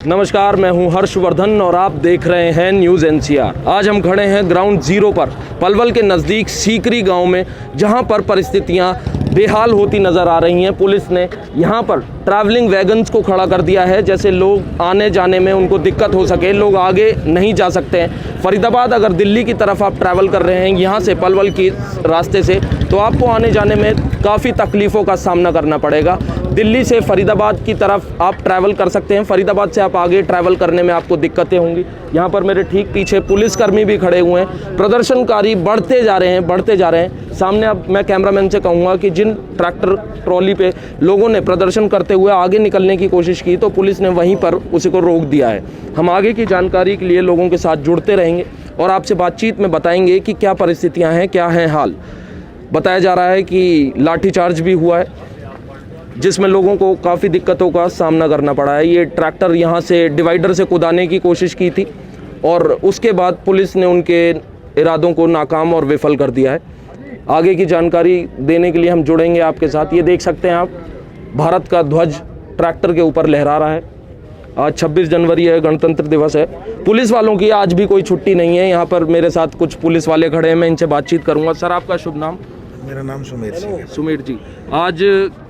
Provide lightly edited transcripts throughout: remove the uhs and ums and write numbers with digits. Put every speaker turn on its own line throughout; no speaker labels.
नमस्कार, मैं हूं हर्षवर्धन और आप देख रहे हैं न्यूज़ एनसीआर। आज हम खड़े हैं ग्राउंड जीरो पर पलवल के नज़दीक सीकरी गांव में, जहां पर परिस्थितियां बेहाल होती नज़र आ रही हैं। पुलिस ने यहां पर ट्रैवलिंग वैगन्स को खड़ा कर दिया है, जैसे लोग आने जाने में उनको दिक्कत हो सके, लोग आगे नहीं जा सकते हैं। फरीदाबाद अगर दिल्ली की तरफ आप ट्रैवल कर रहे हैं यहाँ से पलवल के रास्ते से, तो आपको आने जाने में काफ़ी तकलीफ़ों का सामना करना पड़ेगा। दिल्ली से फरीदाबाद की तरफ आप ट्रैवल कर सकते हैं, फरीदाबाद से आप आगे ट्रैवल करने में आपको दिक्कतें होंगी। यहाँ पर मेरे ठीक पीछे पुलिसकर्मी भी खड़े हुए हैं। प्रदर्शनकारी बढ़ते जा रहे हैं। सामने अब मैं कैमरामैन से कहूँगा कि जिन ट्रैक्टर ट्रॉली पे लोगों ने प्रदर्शन करते हुए आगे निकलने की कोशिश की, तो पुलिस ने वहीं पर उसी को रोक दिया है। हम आगे की जानकारी के लिए लोगों के साथ जुड़ते रहेंगे और आपसे बातचीत में बताएंगे कि क्या परिस्थितियाँ हैं, क्या है हाल। बताया जा रहा है कि लाठीचार्ज भी हुआ है, जिसमें लोगों को काफ़ी दिक्कतों का सामना करना पड़ा है। ये ट्रैक्टर यहाँ से डिवाइडर से कुदाने की कोशिश की थी और उसके बाद पुलिस ने उनके इरादों को नाकाम और विफल कर दिया है। आगे की जानकारी देने के लिए हम जुड़ेंगे आपके साथ। ये देख सकते हैं आप, भारत का ध्वज ट्रैक्टर के ऊपर लहरा रहा है। आज 26 जनवरी है, गणतंत्र दिवस है। पुलिस वालों की आज भी कोई छुट्टी नहीं है। यहाँ पर मेरे साथ कुछ पुलिस वाले खड़े हैं, मैं इनसे बातचीत करूँगा। सर, आपका शुभ नाम?
मेरा नाम सुमेर सिंह है।
सुमेर जी, आज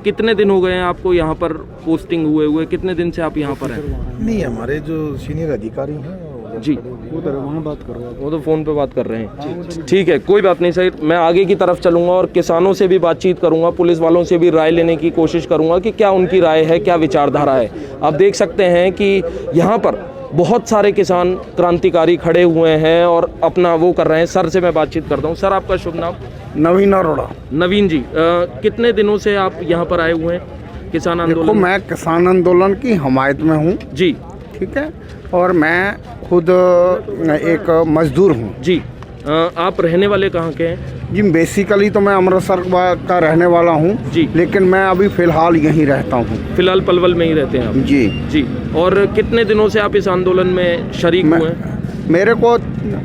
कितने दिन हो गए हैं आपको यहाँ पर पोस्टिंग हुए कितने दिन से आप यहाँ पर हैं?
नहीं, हमारे जो सीनियर अधिकारी हैं
जी,
वो वहाँ बात करो,
वो तो फ़ोन पे बात कर रहे हैं। ठीक है, कोई बात नहीं सर। मैं आगे की तरफ चलूँगा और किसानों से भी बातचीत करूँगा, पुलिस वालों से भी राय लेने की कोशिश करूँगा कि क्या उनकी राय है, क्या विचारधारा है। आप देख सकते हैं कि यहाँ पर बहुत सारे किसान क्रांतिकारी खड़े हुए हैं और अपना वो कर रहे हैं। सर से मैं बातचीत करता हूँ। सर, आपका शुभ नाम?
नवीन अरोड़ा।
नवीन जी, कितने दिनों से आप यहाँ पर आए हुए हैं किसान आंदोलन?
देखो, मैं किसान आंदोलन की हमायत में हूँ
जी,
ठीक है, और मैं खुद एक मजदूर हूँ
जी। आप रहने वाले कहाँ के हैं?
जी, बेसिकली तो मैं अमृतसर का रहने वाला हूँ
जी,
लेकिन मैं अभी फ़िलहाल यहीं रहता हूँ।
फिलहाल पलवल में ही रहते हैं आप?
जी
जी। और कितने दिनों से आप इस आंदोलन में शरीक हुए हैं?
मेरे को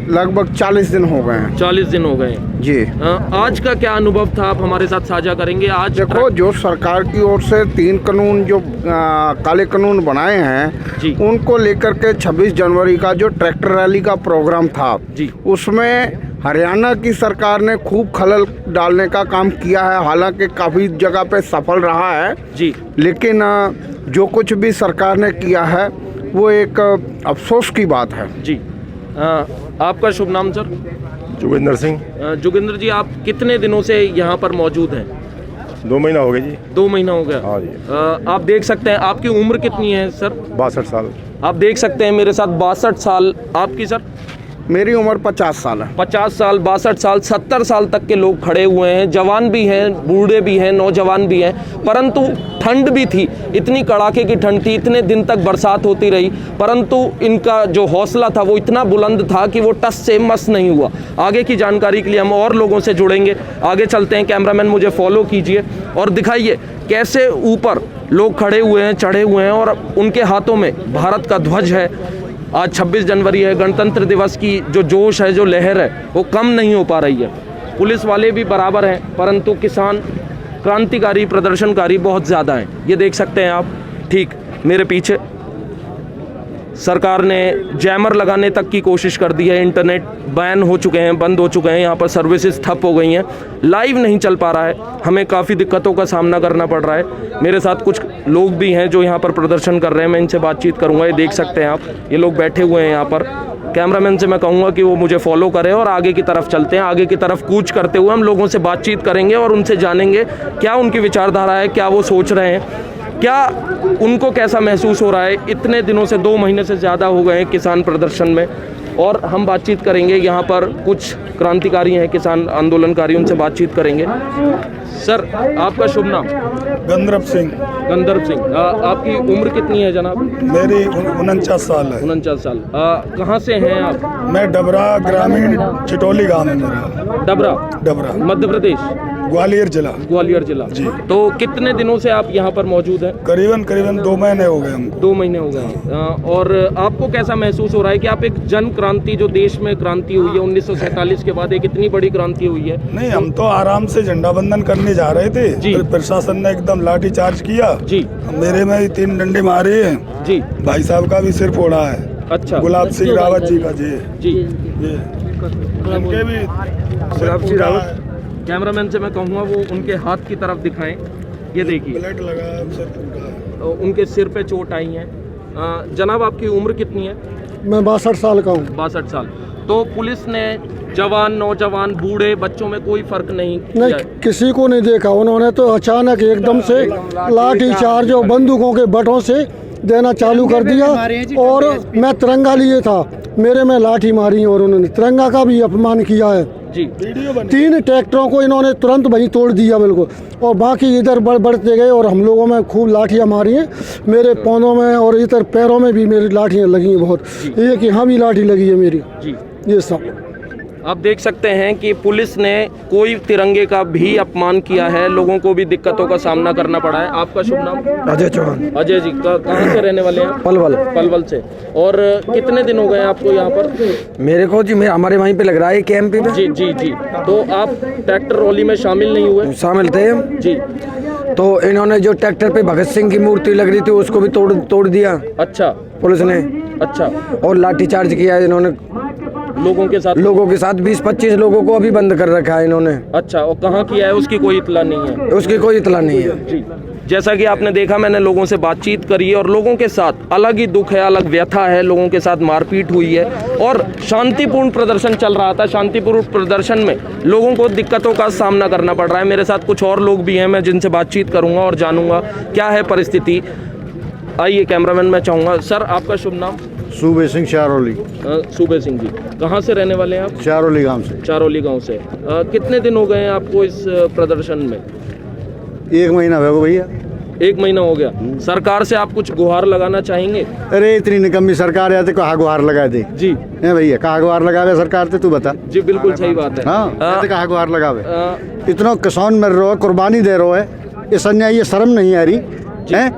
लगभग 40 दिन हो गए हैं।
40 दिन हो गए हैं
जी।
आज का क्या अनुभव था, आप हमारे साथ साझा करेंगे? आज
देखो, जो सरकार की ओर से 3 कानून जो काले कानून बनाए हैं
जी,
उनको लेकर के 26 जनवरी का जो ट्रैक्टर रैली का प्रोग्राम था
जी,
उसमें हरियाणा की सरकार ने खूब खलल डालने का काम किया है। हालांकि काफ़ी जगह पे सफल रहा है
जी,
लेकिन जो कुछ भी सरकार ने किया है वो एक अफसोस की बात है।
जी। आपका शुभ नाम सर?
जोगिंदर सिंह।
जोगिंदर जी, आप कितने दिनों से यहाँ पर मौजूद हैं?
2 महीना हो गए जी।
2 महीना हो गया।
हाँ जी।
आप देख सकते हैं, आपकी उम्र कितनी है सर?
62 साल।
आप देख सकते हैं मेरे साथ 62 साल। आपकी सर?
मेरी उम्र 50 साल है।
50 साल, 62 साल, 70 साल तक के लोग खड़े हुए हैं। जवान भी हैं, बूढ़े भी हैं, नौजवान भी हैं। परंतु ठंड भी थी, इतनी कड़ाके की ठंड थी, इतने दिन तक बरसात होती रही, परंतु इनका जो हौसला था वो इतना बुलंद था कि वो टस से मस नहीं हुआ। आगे की जानकारी के लिए हम और लोगों से जुड़ेंगे। आगे चलते हैं। कैमरामैन मुझे फॉलो कीजिए और दिखाइए कैसे ऊपर लोग खड़े हुए हैं, चढ़े हुए हैं और उनके हाथों में भारत का ध्वज है। आज 26 जनवरी है, गणतंत्र दिवस की जो जोश है, जो लहर है, वो कम नहीं हो पा रही है। पुलिस वाले भी बराबर हैं, परंतु किसान क्रांतिकारी प्रदर्शनकारी बहुत ज़्यादा हैं। ये देख सकते हैं आप, ठीक मेरे पीछे सरकार ने जैमर लगाने तक की कोशिश कर दी है। इंटरनेट बैन हो चुके हैं, बंद हो चुके हैं, यहाँ पर सर्विसेज ठप हो गई हैं, लाइव नहीं चल पा रहा है। हमें काफ़ी दिक्कतों का सामना करना पड़ रहा है। मेरे साथ कुछ लोग भी हैं जो यहाँ पर प्रदर्शन कर रहे हैं, मैं इनसे बातचीत करूँगा। ये देख सकते हैं आप, ये लोग बैठे हुए हैं यहाँ पर। कैमरामैन से मैं कहूँगा कि वो मुझे फॉलो करें और आगे की तरफ चलते हैं। आगे की तरफ कूच करते हुए हम लोगों से बातचीत करेंगे और उनसे जानेंगे क्या उनकी विचारधारा है, क्या वो सोच रहे हैं, क्या उनको कैसा महसूस हो रहा है। इतने दिनों से 2 महीने से ज़्यादा हो गए हैं किसान प्रदर्शन में, और हम बातचीत करेंगे। यहाँ पर कुछ क्रांतिकारी हैं, किसान आंदोलनकारी, उनसे बातचीत करेंगे। सर, आपका शुभ नाम?
गंधर्व सिंह।
गंधर्व सिंह। आपकी उम्र कितनी है जनाब?
मेरी 49 साल है।
49 साल। कहाँ से हैं आप?
मैं डबरा ग्रामीण चिटोली गांव में मेरा।
डबरा
डबरा
मध्य प्रदेश।
ग्वालियर जिला।
ग्वालियर जिला
जी।
तो कितने दिनों से आप यहाँ पर मौजूद हैं?
करीबन 2 महीने हो गए हमको।
2 महीने हो गए। और आपको कैसा महसूस हो रहा है कि आप एक जन क्रांति, जो देश में क्रांति हुई है 1947 के बाद, एक इतनी बड़ी क्रांति हुई है?
नहीं, हम तो आराम से झंडा बंदन करने जा रहे थे,
जी।
फिर प्रशासन ने एकदम लाठी चार्ज किया
जी
मेरे में ही 3 डंडे मारे हैं
जी।
भाई साहब का भी सिर फोड़ा है।
अच्छा।
गुलाब सिंह रावत जी का जी
जी।
ये उनके भी गुलाब सिंह रावत
कैमरामैन से मैं कहूँगा वो उनके हाथ की तरफ दिखाएं। ये देखिए
ब्लड लगा है, सिर फूटा है।
उनके सिर पे चोट आई है। जनाब आपकी उम्र कितनी है?
मैं 62 साल का हूँ।
62 साल। तो पुलिस ने जवान, नौजवान, बूढ़े, बच्चों में कोई फर्क नहीं किया
नहीं,
है?
किसी को नहीं देखा। उन्होंने तो अचानक एकदम से लाठी चार्ज और बंदूकों के बटों से देना चालू कर दिया। और मैं तिरंगा लिए था, मेरे में लाठी मारी और उन्होंने तिरंगा का भी अपमान किया है।
जी।
3 ट्रैक्टरों को इन्होंने तुरंत वहीं तोड़ दिया बिल्कुल, और बाकी इधर बढ़ते गए और हम लोगों में खूब लाठियाँ मारी हैं। मेरे पौधों में और इधर पैरों में भी मेरी लाठियाँ लगी हैं बहुत। ये कि यहाँ भी लाठी लगी है मेरी।
जी।
ये सब
आप देख सकते हैं कि पुलिस ने कोई तिरंगे का भी अपमान किया है, लोगों को भी दिक्कतों का सामना करना पड़ा है। आपका शुभ नाम?
अजय चौहान।
अजय जी, कहाँ से रहने वाले हैं?
पलवल।
पलवल से। और कितने दिन हो गए आपको यहाँ पर?
मेरे को जी हमारे वहीं पे लग रहा है कैंप पे।
जी जी जी। तो आप ट्रैक्टर रैली में शामिल नहीं हुए?
शामिल थे
जी।
तो इन्होंने जो ट्रैक्टर पे भगत सिंह की मूर्ति लग रही थी उसको भी तोड़ दिया
अच्छा।
पुलिस ने।
अच्छा।
और लाठीचार्ज किया है इन्होंने
लोगों के साथ?
20-25 लोगों को अभी बंद कर रखा है इन्होंने।
अच्छा। और कहाँ किया है उसकी कोई इत्तला नहीं है?
उसकी कोई इत्तला नहीं है।
जी। जैसा कि आपने देखा, मैंने लोगों से बातचीत करी है और लोगों के साथ अलग ही दुख है, अलग व्यथा है। लोगों के साथ मारपीट हुई है और शांतिपूर्ण प्रदर्शन चल रहा था। शांतिपूर्ण प्रदर्शन में लोगों को दिक्कतों का सामना करना पड़ रहा है। मेरे साथ कुछ और लोग भी हैं, मैं जिनसे बातचीत करूंगा और जानूंगा क्या है परिस्थिति। आइए कैमरामैन, मैं चाहूँगा। सर, आपका शुभ नाम?
सूबे सिंह चारोली।
सूबे सिंह जी, कहाँ से रहने वाले हैं आप?
चारोली गांव से।
चारोली गांव से। कितने दिन हो गए हैं आपको इस प्रदर्शन में?
1 महीना हो गया भैया।
1 महीना हो गया। सरकार से आप कुछ गुहार लगाना चाहेंगे?
अरे इतनी निकम्मी सरकार है तो कहाँ गुहार लगा दे
जी।
है भैया, कहाँ गुहार लगावे सरकार ते? तू बता।
जी बिल्कुल सही बात है।
हाँ, ऐसे कहाँ गुहार लगावे?
अ,
इतना किसान मर रहा है, कुर्बानी दे रहा है, ये संन्याय, ये शर्म नहीं आ रही है?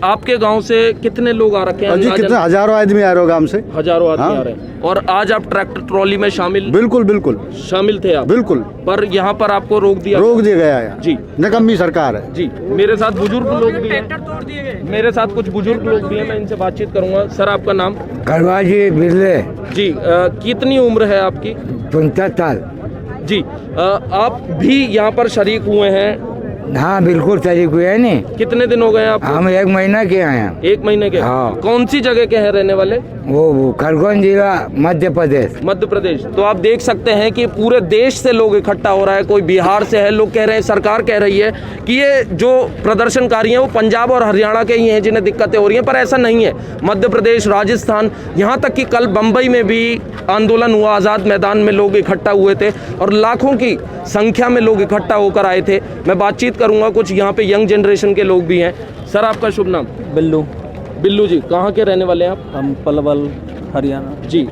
आपके गांव से कितने लोग आ रखे हैं?
जी कितने हजारों आदमी आ रहे हो गांव से।
हजारों आदमी
हाँ।
आ रहे हैं। और आज आप ट्रैक्टर ट्रॉली में
बिल्कुल बिल्कुल
शामिल थे आप?
बिल्कुल।
पर यहाँ पर आपको रोक दिया
गया है।
जी।
निकम्मी सरकार है
जी। मेरे साथ बुजुर्ग लोग भी हैं, मेरे साथ कुछ बुजुर्ग लोग भी हैं, मैं इनसे बातचीत करूंगा। सर, आपका नाम?
करवाजी बिरले।
जी। कितनी उम्र है आपकी?
65 साल।
जी। आप भी यहाँ पर शरीक हुए हैं?
हाँ बिल्कुल शरीक हुए है नी।
कितने दिन हो गए आप?
हम 1 महीना के आए हैं।
1 महीने के?
हाँ।
कौन सी जगह के हैं रहने वाले?
वो खरगोन जिला, मध्य प्रदेश।
मध्य प्रदेश। तो आप देख सकते हैं कि पूरे देश से लोग इकट्ठा हो रहा है। कोई बिहार से है, लोग कह रहे हैं, सरकार कह रही है कि ये जो प्रदर्शनकारी हैं वो पंजाब और हरियाणा के ही हैं जिन्हें दिक्कतें हो रही हैं, पर ऐसा नहीं है। मध्य प्रदेश, राजस्थान, यहाँ तक कि कल बम्बई में भी आंदोलन हुआ, आज़ाद मैदान में लोग इकट्ठा हुए थे और लाखों की संख्या में लोग इकट्ठा होकर आए थे। मैं बातचीत करूँगा, कुछ यहाँ पे यंग जनरेशन के लोग भी हैं। सर, आपका शुभ नाम?
बिल्लू।
बिल्लू जी, कहाँ के रहने वाले हैं आप?
हम पलवल, हरियाणा।
जी।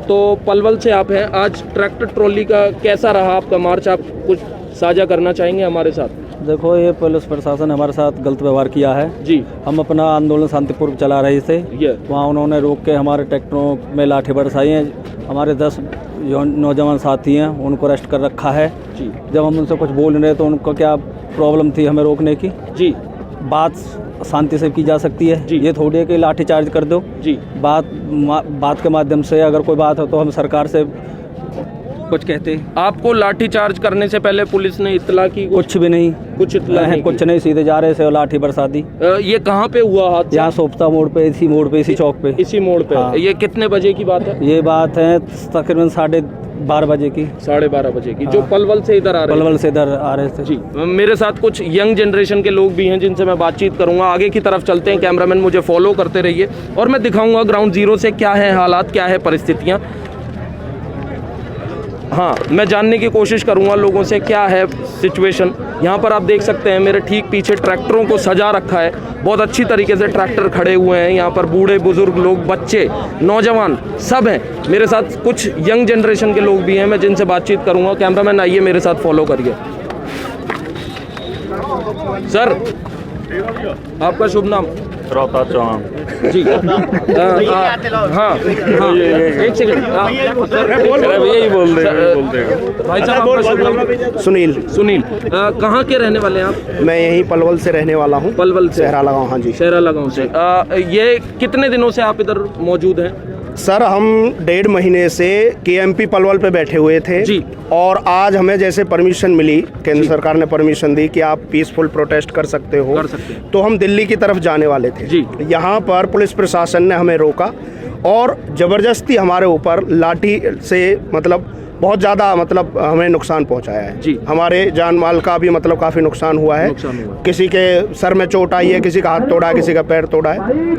तो पलवल से आप हैं। आज ट्रैक्टर ट्रॉली का कैसा रहा आपका मार्च? आप कुछ साझा करना चाहेंगे हमारे साथ?
देखो, ये पुलिस प्रशासन ने हमारे साथ गलत व्यवहार किया है
जी।
हम अपना आंदोलन शांतिपूर्वक चला रहे थे, वहाँ उन्होंने रोक के हमारे ट्रैक्टरों में लाठी बरसाई है। हमारे 10 नौजवान साथी हैं, उनको अरेस्ट कर रखा है
जी।
जब हम उनसे कुछ बोल रहे तो उनको क्या प्रॉब्लम थी हमें रोकने की?
जी।
बात शांति से की जा सकती है जी। ये थोड़ी है कि लाठी चार्ज कर दो जी। बात के माध्यम से अगर कोई बात हो तो हम सरकार से कुछ कहते।
आपको लाठी चार्ज करने से पहले पुलिस ने इत्तला की?
कुछ भी नहीं।
कुछ इत्तला नहीं?
कुछ नहीं, सीधे जा रहे थे और लाठी बरसा दी।
ये कहाँ पे हुआ हादसा?
यहाँ सोपता मोड़ पे, इसी मोड़ पे, इसी चौक पे।
इसी मोड़ पे?
हाँ।
ये कितने बजे की बात है?
ये बात है तकरीबन 12:30 बजे की।
12:30 बजे की।
हाँ।
जो पलवल से इधर आ रहे?
पलवल से इधर आ रहे थे
जी। मेरे साथ कुछ यंग जनरेशन के लोग भी हैं जिनसे मैं बातचीत करूंगा। आगे की तरफ चलते हैं, कैमरामैन मुझे फॉलो करते रहिए और मैं दिखाऊंगा ग्राउंड जीरो से क्या है हालात, क्या है परिस्थितियाँ। हाँ, मैं जानने की कोशिश करूंगा लोगों से क्या है सिचुएशन। यहाँ पर आप देख सकते हैं मेरे ठीक पीछे ट्रैक्टरों को सजा रखा है, बहुत अच्छी तरीके से ट्रैक्टर खड़े हुए हैं। यहाँ पर बूढ़े बुजुर्ग लोग, बच्चे, नौजवान सब हैं। मेरे साथ कुछ यंग जनरेशन के लोग भी हैं, मैं जिनसे बातचीत करूंगा। कैमरामैन आइए मेरे साथ, फॉलो करिए। सर आपका शुभ नाम?
रौता चौहान।
जी हाँ एक सेकंड
यही बोल देगा।
भाई साहब आपका शुभ नाम?
सुनील।
सुनील कहाँ के रहने वाले हैं आप?
मैं यहीं पलवल से रहने वाला हूँ।
पलवल से?
शहरा लगाऊँ। हाँ जी।
शहरा लगाऊँ से। ये कितने दिनों से आप इधर मौजूद हैं?
सर हम 1.5 महीने से KMP पलवल पे बैठे हुए थे
जी।
और आज हमें जैसे परमिशन मिली, केंद्र सरकार ने परमिशन दी कि आप पीसफुल प्रोटेस्ट कर सकते हो, तो हम दिल्ली की तरफ जाने वाले थे
जी।
यहाँ पर पुलिस प्रशासन ने हमें रोका और ज़बरदस्ती हमारे ऊपर लाठी से मतलब बहुत ज़्यादा मतलब हमें नुकसान पहुंचाया है
जी।
हमारे जान माल का भी मतलब काफ़ी नुकसान हुआ है। किसी के सर में चोट आई है, किसी का हाथ तोड़ा है, किसी का पैर तोड़ा है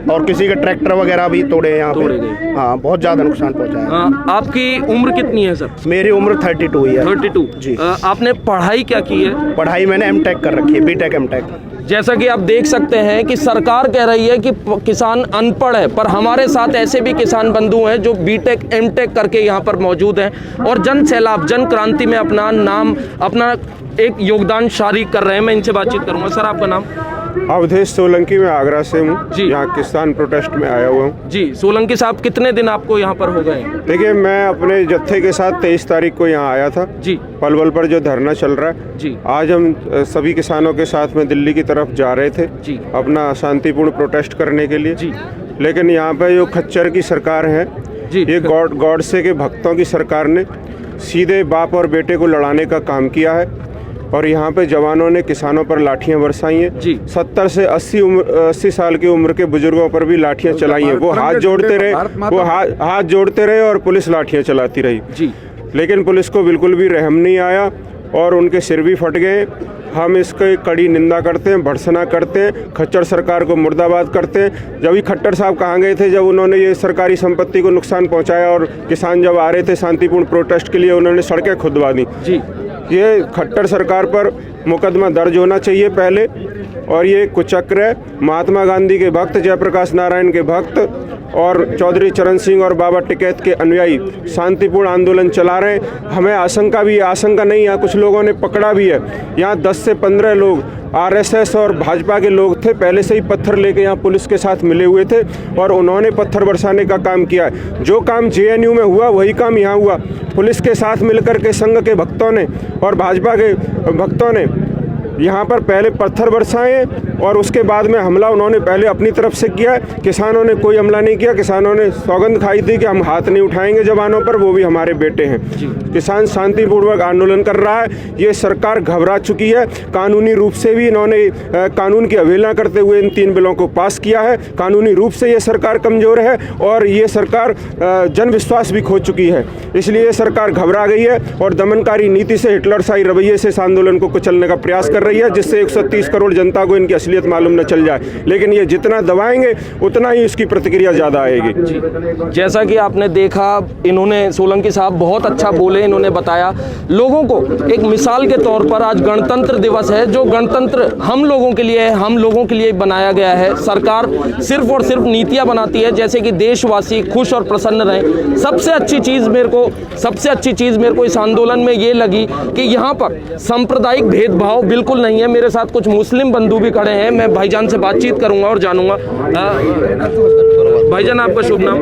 और किसी के ट्रैक्टर वगैरह भी तोड़े हैं यहाँ पे। हाँ बहुत ज़्यादा नुकसान पहुंचाया है।
आपकी उम्र कितनी है सर?
मेरी उम्र 32 ही है।
32
जी।
आपने पढ़ाई क्या की है?
पढ़ाई मैंने M.Tech कर रखी है, B.Tech M.Tech।
जैसा कि आप देख सकते हैं कि सरकार कह रही है कि किसान अनपढ़ है, पर हमारे साथ ऐसे भी किसान बंधु हैं जो B.Tech M.Tech करके यहाँ पर मौजूद हैं और जन सैलाब जन क्रांति में अपना नाम अपना एक योगदान जारी कर रहे हैं। मैं इनसे बातचीत करूंगा। सर आपका नाम?
अवधेश सोलंकी, मैं आगरा से हूँ
जी।
यहाँ किसान प्रोटेस्ट में आया हुआ हूँ
जी। सोलंकी साहब कितने दिन आपको यहाँ पर हो गए?
देखिए मैं अपने जत्थे के साथ 23 तारीख को यहाँ आया था
जी।
पलवल पर जो धरना चल रहा है
जी।
आज हम सभी किसानों के साथ में दिल्ली की तरफ जा रहे थे
जी।
अपना शांतिपूर्ण प्रोटेस्ट करने के लिए
जी।
लेकिन यहाँ पे जो खच्चर की सरकार है
जी।
ये गॉडसे के भक्तों की सरकार ने सीधे बाप और बेटे को लड़ाने का काम किया है और यहाँ पे जवानों ने किसानों पर लाठियां बरसाई हैं। 70 से 80 साल की उम्र के बुजुर्गों पर भी लाठियां चलाई हैं। वो हाथ जोड़ते रहे और पुलिस लाठियां चलाती रही
जी।
लेकिन पुलिस को बिल्कुल भी रहम नहीं आया और उनके सिर भी फट गए। हम इसकी कड़ी निंदा करते हैं, भर्त्सना करते हैं, खच्चर सरकार को मुर्दाबाद करते हैं। जब ही खट्टर साहब कहाँ गए थे जब उन्होंने ये सरकारी संपत्ति को नुकसान पहुंचाया और किसान जब आ रहे थे शांतिपूर्ण प्रोटेस्ट के लिए उन्होंने सड़कें खुदवा दी
जी।
ये खट्टर सरकार पर मुकदमा दर्ज होना चाहिए पहले। और ये कुचक्र है महात्मा गांधी के भक्त, जयप्रकाश नारायण के भक्त और चौधरी चरण सिंह और बाबा टिकैत के अनुयायी शांतिपूर्ण आंदोलन चला रहे हैं। हमें आशंका भी है, आशंका नहीं, यहाँ कुछ लोगों ने पकड़ा भी है। यहाँ 10 से 15 लोग RSS और भाजपा के लोग थे, पहले से ही पत्थर लेके यहाँ पुलिस के साथ मिले हुए थे और उन्होंने पत्थर बरसाने का काम किया है। जो काम JNU में हुआ वही काम यहाँ हुआ। पुलिस के साथ मिलकर के संघ के भक्तों ने और भाजपा के भक्तों ने यहाँ पर पहले पत्थर बरसाए और उसके बाद में हमला उन्होंने पहले अपनी तरफ से किया है। किसानों ने कोई हमला नहीं किया। किसानों ने सौगंध खाई थी कि हम हाथ नहीं उठाएंगे जवानों पर, वो भी हमारे बेटे हैं। किसान शांतिपूर्वक आंदोलन कर रहा है। ये सरकार घबरा चुकी है। कानूनी रूप से भी इन्होंने कानून की अवहेलना करते हुए इन 3 बिलों को पास किया है। कानूनी रूप से ये सरकार कमज़ोर है और ये सरकार जन विश्वास भी खो चुकी है। इसलिए ये सरकार घबरा गई है और दमनकारी नीति से, हिटलरशाही रवैये से इस आंदोलन को कुचलने का प्रयास कर रही है, जिससे 130 करोड़ जनता को इनकी असलियत मालूम न चल जाए। लेकिन ये जितना दबाएंगे उतना ही इसकी प्रतिक्रिया ज़्यादा आएगी।
जैसा कि आपने देखा, इन्होंने सोलंकी साहब बहुत अच्छा बोले। इन्होंने बताया लोगों को एक मिसाल के तौर पर आज गणतंत्र दिवस है, जो गणतंत्र हम लोगों के लिए है, हम लोगों के लिए बनाया गया है। सरकार सिर्फ और सिर्फ नीतियां बनाती है जैसे कि देशवासी खुश और प्रसन्न रहें। सबसे अच्छी चीज़ मेरे को इस आंदोलन में ये लगी कि यहाँ पर सांप्रदायिक भेदभाव बिल्कुल नहीं है। मेरे साथ कुछ मुस्लिम बंधु भी खड़े हैं, मैं भाईजान से बातचीत करूंगा और जानूंगा। भाईजान आपका शुभ नाम?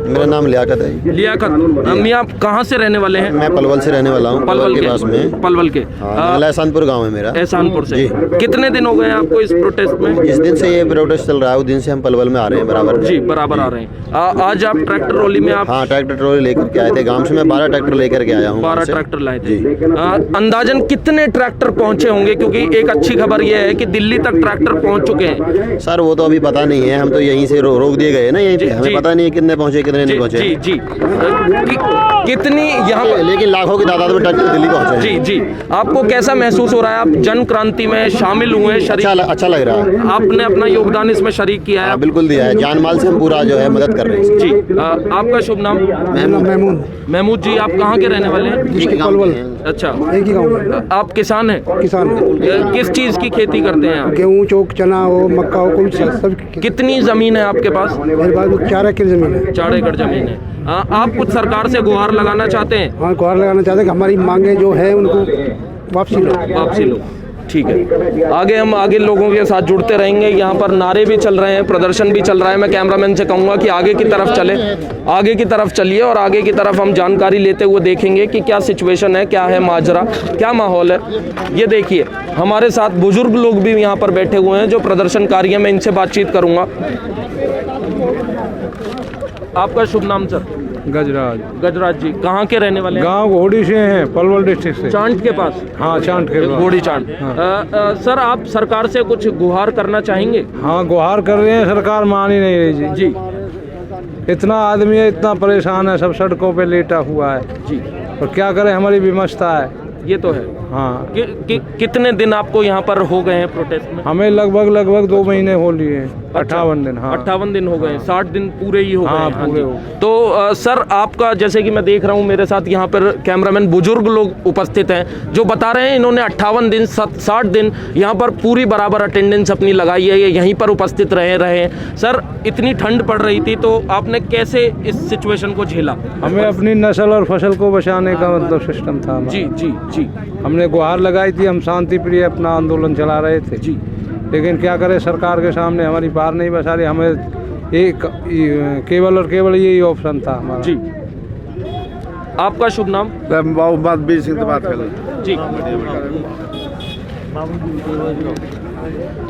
मेरा नाम लियाकत है।
लियाकत मियाँ, आप कहाँ से रहने वाले हैं?
मैं पलवल से रहने वाला हूँ।
पलवल के
पास में।
पलवल के
एहसानपुर गांव है मेरा।
एहसानपुर से। कितने दिन हो गए हैं आपको इस प्रोटेस्ट में?
जिस दिन से ये प्रोटेस्ट चल रहा है उस दिन से हम पलवल में आ रहे हैं बराबर।
जी, बराबर आ रहे हैं। आज आप ट्रैक्टर ट्रॉली में आप?
हाँ, ट्रैक्टर ट्रॉली लेकर के आए थे गाँव से। मैं 12 ट्रैक्टर लेकर के आया हूँ।
12 ट्रैक्टर लाए थे। अंदाजन कितने ट्रैक्टर पहुँचे होंगे? क्योंकि एक अच्छी खबर यह है कि दिल्ली तक ट्रैक्टर पहुँच चुके हैं।
सर वो तो अभी पता नहीं है, हम तो यहीं से रोक दिए गए ना यहीं पे। हमें पता नहीं है कितने पहुँचे कितने नहीं पहुँचे।
जी जी। कितनी यहाँ पर,
लेकिन लाखों की तादाद में ट्रैक्टर दिल्ली पहुँचे।
जी जी। आपको कैसा महसूस हो रहा है? आप जन क्रांति में शामिल हुए,
अच्छा लग रहा है।
आपने अपना योगदान इसमें शरीक किया है?
बिल्कुल दिया है। जान माल से हम पूरा जो है मदद कर रहे हैं।
जी। आपका शुभ नाम? महमूद जी, आप कहाँ के रहने वाले हैं? अच्छा,
एक ही गाँव में।
आप किसान हैं?
किसान।
किस चीज़ की खेती करते हैं आप?
गेहूँ, चौक, चना हो, मक्का हो, कोई सब।
कितनी जमीन है आपके पास?
मेरे पास 4 एकड़ जमीन है।
4 एकड़ जमीन है। आप कुछ सरकार से गुहार लगाना चाहते हैं?
हाँ, गुहार लगाना चाहते हैं कि हमारी मांगे जो है उनको वापसी लो।
ठीक है, आगे लोगों के साथ जुड़ते रहेंगे। यहाँ पर नारे भी चल रहे हैं, प्रदर्शन भी चल रहा है। मैं कैमरामैन से कहूँगा कि आगे की तरफ चले, आगे की तरफ चलिए और आगे की तरफ हम जानकारी लेते हुए देखेंगे कि क्या सिचुएशन है, क्या है माजरा, क्या माहौल है। ये देखिए हमारे साथ बुजुर्ग लोग भी यहाँ पर बैठे हुए हैं जो प्रदर्शनकारी हैं, मैं इनसे बातचीत करूँगा। आपका शुभ नाम सर? गजराज जी, कहाँ के रहने वाले हैं?
गांव घोड़ी से हैं, पलवल डिस्ट्रिक्ट से।
चांट के पास?
हाँ, चांट के पास।
घोड़ी चांट। सर आप सरकार से कुछ गुहार करना चाहेंगे?
हाँ, गुहार कर रहे हैं, सरकार मान ही नहीं रही जी।
जी,
इतना आदमी है, इतना परेशान है, सब सड़कों पे लेटा हुआ है
जी।
और क्या करें, हमारी विमस्ता है।
ये तो है।
हाँ,
कितने दिन आपको यहाँ पर हो गए हैं प्रोटेस्ट में?
हमें लगभग 2 महीने हो लिए हैं। 58 दिन। हाँ,
58 दिन हो गए, 60 दिन पूरे ही हो गए।
हाँ,
हाँ
पूरे
जी।
हो।
तो सर आपका, जैसे कि मैं देख रहा हूँ मेरे साथ यहाँ पर कैमरामैन बुजुर्ग लोग उपस्थित हैं जो बता रहे हैं इन्होंने 58 दिन 60 दिन यहाँ पर पूरी बराबर अटेंडेंस अपनी लगाई है, ये यहीं पर उपस्थित रहे हैं। सर इतनी ठंड पड़ रही थी तो आपने कैसे इस सिचुएशन को झेला?
हमें अपनी नस्ल और फसल को बचाने का मतलब सिस्टम था हमारा।
जी जी जी।
हमने गुहार लगाई थी, हम शांति प्रिय अपना आंदोलन चला रहे थे
जी।
लेकिन क्या करें, सरकार के सामने हमारी बात नहीं बचा रही। हमें एक केवल और केवल यही ऑप्शन था हमारा।
जी। आपका शुभ नाम?
बीर सिंह से बात कर रहे
जी।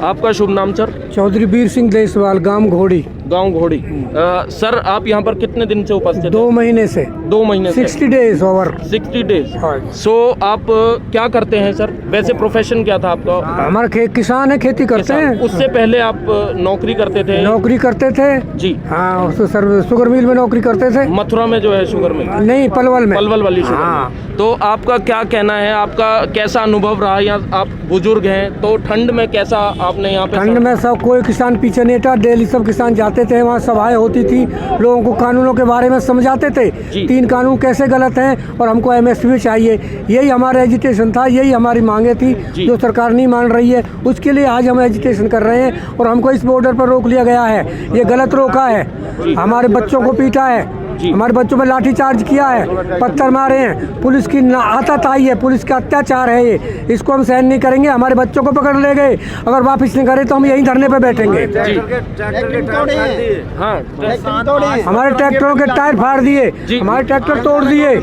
आपका शुभ नाम सर?
चौधरी वीर सिंह देसवाल, गांव घोड़ी।
सर आप यहाँ पर कितने दिन से उपस्थित हैं?
2 महीने से।
2 महीने से।
60 डेज ओवर।
60 डेज।
हाँ।
सो आप क्या करते हैं सर? वैसे प्रोफेशन क्या था आपका?
हमारा किसान है, खेती करते हैं।
उससे पहले आप नौकरी करते थे?
नौकरी करते थे
जी।
हाँ, शुगर मिल में नौकरी करते थे।
मथुरा में जो है शुगर मिल?
नहीं, पलवल में।
पलवल वाली शुगर
हाँ।
मिल। तो आपका क्या कहना है, आपका कैसा अनुभव रहा? यहाँ आप बुजुर्ग हैं तो ठंड में कैसा आपने यहाँ पे?
ठंड में सब कोई किसान पीछे नहीं था, डेली सब किसान जाते थे, वहाँ सभाएं होती थी, लोगों को कानूनों के बारे में समझाते थे। 3 कानून कैसे गलत हैं और हमको MSP चाहिए, यही हमारा एजिटेशन था, यही हमारी मांगे थी जो सरकार नहीं मान रही है। उसके लिए आज हम एजिटेशन कर रहे हैं और हमको इस बॉर्डर पर रोक लिया गया है। ये गलत रोका है, हमारे बच्चों को पीटा है, हमारे बच्चों पे लाठी चार्ज किया है, पत्थर मारे हैं, पुलिस की आताताई है, पुलिस का अत्याचार है ये। इसको हम सहन नहीं करेंगे। हमारे बच्चों को पकड़ ले गए, अगर वापस नहीं करे तो हम यहीं धरने पे बैठेंगे।
हाँ,
हमारे ट्रैक्टरों के टायर फाड़ दिए, हमारे ट्रैक्टर तोड़ दिए।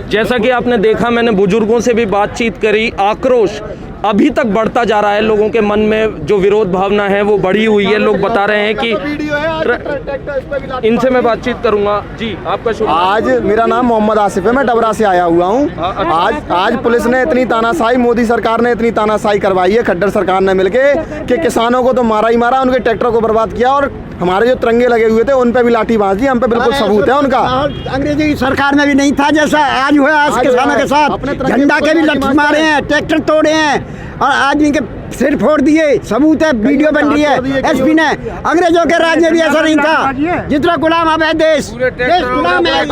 जैसा कि आपने देखा, मैंने बुजुर्गों से भी बातचीत करी, आक्रोश अभी तक बढ़ता जा रहा है। लोगों के मन में जो विरोध भावना है वो बढ़ी हुई है। लोग बता रहे हैं कि इनसे मैं बातचीत करूंगा। जी, आपका शुभ?
आज मेरा नाम मोहम्मद आसिफ है, मैं डबरा से आया हुआ हूँ। आज पुलिस ने इतनी तानाशाही, मोदी सरकार ने इतनी तानाशाही करवाई है, खट्टर सरकार ने मिलके, कि किसानों को तो मारा ही मारा, उनके ट्रैक्टर को बर्बाद किया और हमारे जो तिरंगे लगे हुए थे उन पे भी लाठी बांध दी। हम पे बिल्कुल सबूत है उनका।
अंग्रेजी की सरकार में भी नहीं था जैसा आज हुआ आज किसानों के साथ। झंडा के भी लठ मारे हैं, ट्रैक्टर तोड़े हैं और आज इनके सिर फोड़ दिए। सबूत है, वीडियो बन रही है। SP ने, अंग्रेजों के राज में भी ऐसा नहीं था। जितना गुलाम अब है देश गुलाम है।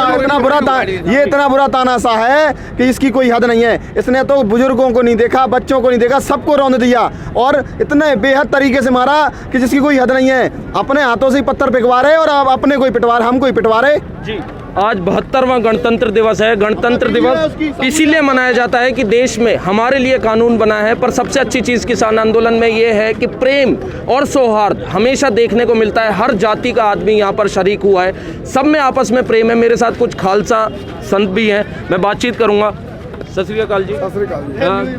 इतना बुरा तानाशाह है कि इसकी कोई हद नहीं है। इसने तो बुजुर्गों को नहीं देखा, बच्चों को नहीं देखा, सबको रौंद दिया और इतने बेहद तरीके से मारा कि जिसकी कोई हद नहीं है। अपने हाथों से पत्थर पिघवा रहे और अब अपने कोई पिटवा रहे, हम कोई पिटवा रहे।
जी, आज 72वां गणतंत्र दिवस है। गणतंत्र दिवस इसीलिए मनाया जाता है कि देश में हमारे लिए कानून बना है, पर सबसे अच्छी चीज़ किसान आंदोलन में ये है कि प्रेम और सौहार्द हमेशा देखने को मिलता है। हर जाति का आदमी यहाँ पर शरीक हुआ है, सब में आपस में प्रेम है। मेरे साथ कुछ खालसा संत भी हैं, मैं बातचीत करूँगा। सत श्री अकाल जी।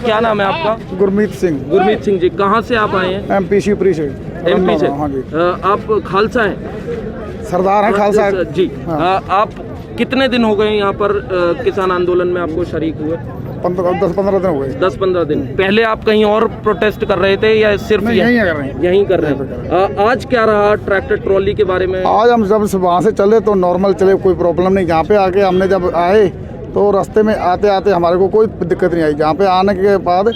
क्या नाम है आपका?
गुरमीत सिंह।
गुरमीत सिंह जी, कहाँ से आप आए हैं?
MP शिवपुरी से।
MP से?
हाँ जी।
आप खालसा हैं?
सरदार हैं खालसा
जी। आप कितने दिन हो गए यहाँ पर किसान आंदोलन में आपको शरीक हुए?
10-15 दिन हो गए।
10-15 दिन। पहले आप कहीं और प्रोटेस्ट कर रहे थे या सिर्फ
यहीं कर रहे हैं?
यहीं कर रहे हैं। आज क्या रहा ट्रैक्टर ट्रॉली के बारे में?
आज हम जब वहाँ से चले तो नॉर्मल चले, कोई प्रॉब्लम नहीं। यहाँ पे आके हमने जब आए तो रास्ते में आते आते हमारे को कोई दिक्कत नहीं आई। जहाँ पे आने के बाद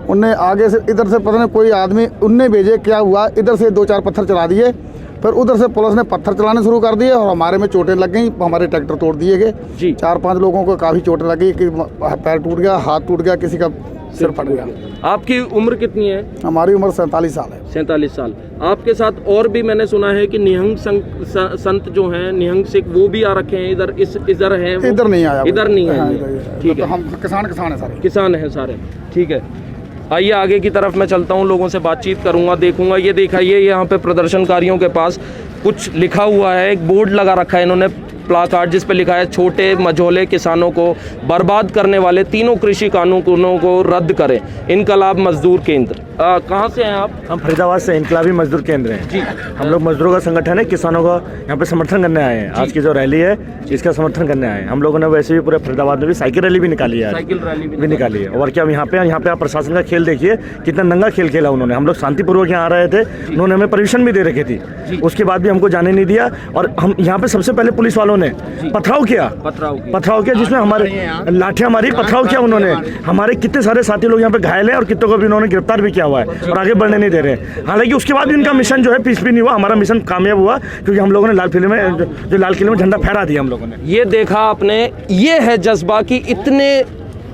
उनने आगे से इधर से पता नहीं कोई आदमी उनने भेजे, क्या हुआ, इधर से 2-4 पत्थर चला दिए, फिर उधर से पुलिस ने पत्थर चलाने शुरू कर दिए और हमारे में चोटें लग गई। हमारे ट्रैक्टर तोड़ दिए गए। 4-5 लोगों को काफ़ी चोटें लगी, कि पैर टूट गया, हाथ टूट गया, किसी का सिर फट गया।
आपकी उम्र कितनी है?
हमारी उम्र 47 साल है।
47 साल। आपके साथ और भी मैंने सुना है कि निहंग संत जो हैं, निहंग सिख, वो भी आ रखे हैं इधर। इधर हैं?
इधर नहीं आया।
इधर नहीं है। ठीक है,
हम किसान है सारे।
किसान हैं सारे। ठीक है। आइए आगे की तरफ मैं चलता हूँ, लोगों से बातचीत करूँगा, देखूँगा। ये दिखाइए, यहाँ पे प्रदर्शनकारियों के पास कुछ लिखा हुआ है, एक बोर्ड लगा रखा है इन्होंने, प्लाकार्ड, जिस पे लिखा है छोटे मझोले किसानों को बर्बाद करने वाले तीनों कृषि कानूनों को रद्द करें, इनकलाब मजदूर केंद्र। कहाँ से हैं आप?
हम फरीदाबाद से इनकलाबी मजदूर केंद्र हैं जी। हम लोग मजदूरों का संगठन है, किसानों का यहाँ पे समर्थन करने आए हैं। आज की जो रैली है इसका समर्थन करने आए हैं। हम लोगों ने वैसे भी पूरे फरीदाबाद में भी साइकिल रैली भी निकाली है,
साइकिल रैली
भी निकाली है। और क्या यहाँ पे आप प्रशासन का खेल देखिए, कितना नंगा खेल खेला उन्होंने। हम लोग शांतिपूर्वक यहाँ आ रहे थे, उन्होंने हमें परमिशन भी दे रखी थी, उसके बाद भी हमको जाने नहीं दिया। और हम यहाँ पे सबसे पहले पुलिस वालों ने पथराव किया, जिसमें हमारे लाठियां मारी, पथराव किया उन्होंने। हमारे कितने सारे साथी लोग यहाँ पे घायल हैं और कितनों को भी उन्होंने गिरफ्तार भी किया हुआ है और आगे बढ़ने नहीं दे रहे। हालांकि उसके बाद भी इनका मिशन जो है पीस भी नहीं हुआ। हमारा मिशन कामयाब हुआ क्योंकि हम लोगों ने लाल किले में झंडा फहरा दिया हम लोगों ने।
ये देखा आपने, ये है जज्बा कि इतने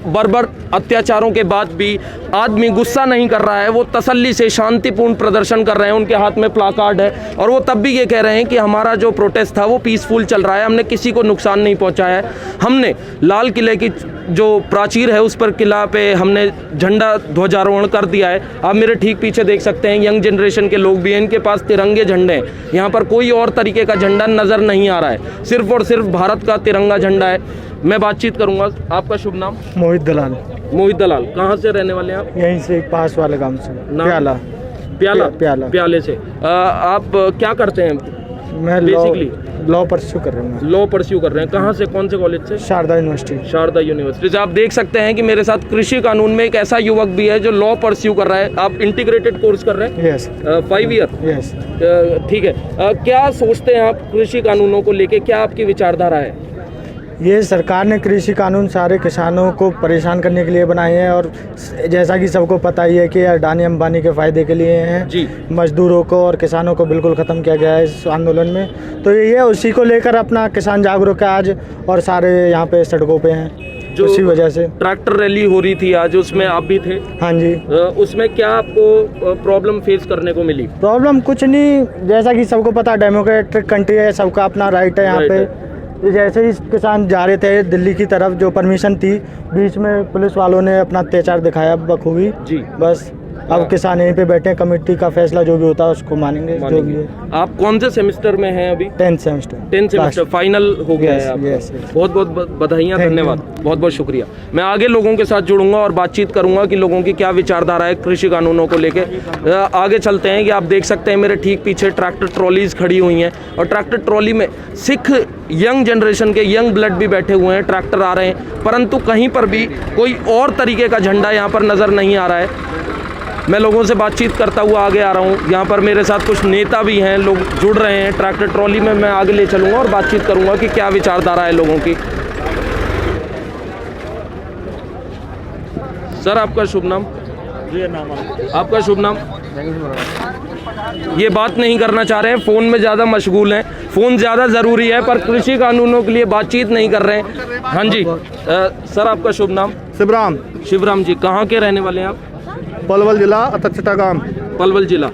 बर्बर अत्याचारों के बाद भी आदमी गुस्सा नहीं कर रहा है, वो तसल्ली से शांतिपूर्ण प्रदर्शन कर रहे हैं। उनके हाथ में प्लाकार्ड है और वो तब भी ये कह रहे हैं कि हमारा जो प्रोटेस्ट था वो पीसफुल चल रहा है, हमने किसी को नुकसान नहीं पहुंचाया है। हमने लाल किले की जो प्राचीर है उस पर किला पे हमने झंडा ध्वजारोहण कर दिया है। आप मेरे ठीक पीछे देख सकते हैं, यंग जनरेशन के लोग भी हैं, इनके पास तिरंगे झंडे हैं। यहाँ पर कोई और तरीके का झंडा नज़र नहीं आ रहा है, सिर्फ और सिर्फ भारत का तिरंगा झंडा है। मैं बातचीत करूंगा। आपका शुभ नाम?
मोहित दलाल।
मोहित दलाल, कहाँ से रहने वाले हैं आप?
यहीं से पास वाले गांव से।
प्याला से। आप क्या करते हैं?
मैं
बेसिकली
लॉ परस्यू कर रहा हूँ।
लॉ परस्यू कर रहे हैं। कहाँ से, कौन से कॉलेज से?
शारदा यूनिवर्सिटी।
शारदा यूनिवर्सिटी से। आप देख सकते हैं कि मेरे साथ कृषि कानून में एक ऐसा युवक भी है जो लॉ परस्यू कर रहा है। आप इंटीग्रेटेड कोर्स कर रहे हैं?
यस।
5 ईयर?
यस।
ठीक है। क्या सोचते हैं आप कृषि कानूनों को लेके, क्या आपकी विचारधारा है?
ये सरकार ने कृषि कानून सारे किसानों को परेशान करने के लिए बनाए हैं और जैसा कि सबको पता ही है कि अडानी अंबानी के फ़ायदे के लिए हैं
जी। मजदूरों
को और किसानों को बिल्कुल ख़त्म किया गया है इस आंदोलन में। तो ये उसी को लेकर अपना किसान जागरूक है आज और सारे यहाँ पे सड़कों पे हैं।
जो
उसी वजह से
ट्रैक्टर रैली हो रही थी आज, उसमें आप भी थे?
हाँ जी।
उसमें क्या आपको प्रॉब्लम फेस करने को मिली?
प्रॉब्लम कुछ नहीं, जैसा कि सबको पता डेमोक्रेटिक कंट्री है, सबका अपना राइट है यहाँ पे। जैसे ही किसान जा रहे थे दिल्ली की तरफ, जो परमिशन थी, बीच में पुलिस वालों ने अपना अत्याचार दिखाया बखूबी जी। बस अब किसान यहीं पे बैठे हैं, कमेटी का फैसला जो भी होता है उसको मानेंगे जो भी है।
आप कौन से सेमेस्टर में हैं अभी?
10th semester.
10th semester final हो गया है आपका। बहुत बहुत बधाइयाँ, धन्यवाद, बहुत बहुत शुक्रिया। मैं आगे लोगों के साथ जुड़ूंगा और बातचीत करूंगा कि लोगों की क्या विचारधारा है कृषि कानूनों को लेके। आगे चलते हैं कि आप देख सकते हैं मेरे ठीक पीछे ट्रैक्टर ट्रॉलीज खड़ी हुई हैं और ट्रैक्टर ट्रॉली में सिख यंग जनरेशन के यंग ब्लड भी बैठे हुए हैं। ट्रैक्टर आ रहे हैं, परंतु कहीं पर भी कोई और तरीके का झंडा यहाँ पर नज़र नहीं आ रहा है। मैं लोगों से बातचीत करता हुआ आगे आ रहा हूँ। यहाँ पर मेरे साथ कुछ नेता भी हैं, लोग जुड़ रहे हैं ट्रैक्टर ट्रॉली में। मैं आगे ले चलूँगा और बातचीत करूँगा कि क्या विचारधारा है लोगों की। सर, आपका शुभ नाम? आपका शुभ नाम? ये बात नहीं करना चाह रहे हैं, फ़ोन में ज़्यादा मशगूल हैं। फ़ोन ज़्यादा ज़रूरी है पर कृषि कानूनों के लिए बातचीत नहीं कर रहे हैं। हाँ जी। सर, आपका शुभ नाम?
शिवराम।
शिवराम जी, कहाँ के रहने वाले हैं आप?
पलवल जिला, अतक्षटा गांव।
पलवल जिला।